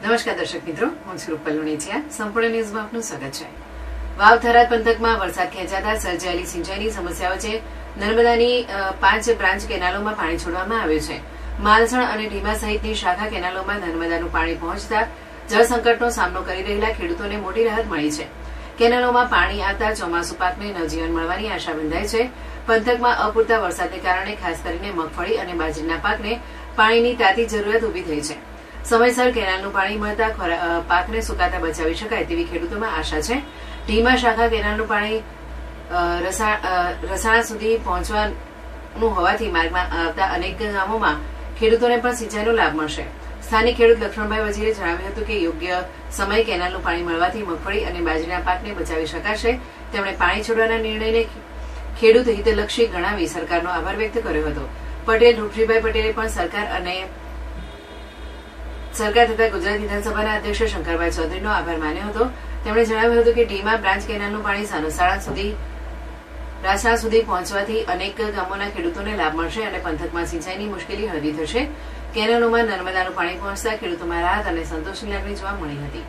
નમસ્કાર દર્શક મિત્રો, હું છું રૂપલ લુણીચિયા. સંપૂર્ણ ન્યૂઝમાં આપનું સ્વાગત છે. વાવ થરાદ પંથકમાં વરસાદ ખેંચાતા સર્જાયેલી સિંચાઈની સમસ્યાઓ છે. નર્મદાની 5 બ્રાન્ચ કેનાલોમાં પાણી છોડવામાં આવ્યું છે. માલસણ અને ઢીમા સહિતની શાખા કેનાલોમાં નર્મદાનું પાણી પહોંચતા જળસંકટનો સામનો કરી રહેલા ખેડૂતોને મોટી રાહત મળી છે. કેનાલોમાં પાણી આવતા ચોમાસુ પાકને નવજીવન મળવાની આશા બંધાઈ છે. પંથકમાં અપૂરતા વરસાદને કારણે ખાસ કરીને મગફળી અને બાજરીના પાકને પાણીની તાતી જરૂરિયાત ઉભી થઈ છે. સમયસર કેનાલનું પાણી મળતા પાકને સુકાતા બચાવી શકાય તેવી ખેડૂતોમાં આશા છે. ઢીમા શાખા કેનાલનું પાણી રસાણા સુધી પહોંચવાનું હોવાથી માર્ગમાં આવતા અનેક ગામોમાં ખેડૂતોને પણ સિંચાઈનો લાભ મળશે. સ્થાનિક ખેડૂત લક્ષ્મણભાઈ વજીરે જણાવ્યું હતું કે યોગ્ય સમયે કેનાલનું પાણી મળવાથી મગફળી અને બાજરીના પાકને બચાવી શકાશે. તેમણે પાણી છોડવાના નિર્ણયને ખેડૂત હિતલક્ષી ગણાવી સરકારનો આભાર વ્યક્ત કર્યો હતો. પટેલ રૂપજીભાઈ પટેલે પણ સરકાર તથા ગુજરાત વિધાનસભાના અધ્યક્ષ શંકરભાઈ ચૌધરીનો આભાર માન્યો હતો. તેમણે જણાવ્યું હતું કે ઢીમા બ્રાન્ચ કેનાલનું પાણી રાસણા સુધી પહોંચવાથી અનેક ગામોના ખેડૂતોને લાભ મળશે અને પંથકમાં સિંચાઈની મુશ્કેલી હળવી થશે. કેનાલોમાં નર્મદાનું પાણી પહોંચતા ખેડૂતોમાં રાહત અને સંતોષની લાગણી જોવા મળી હતી.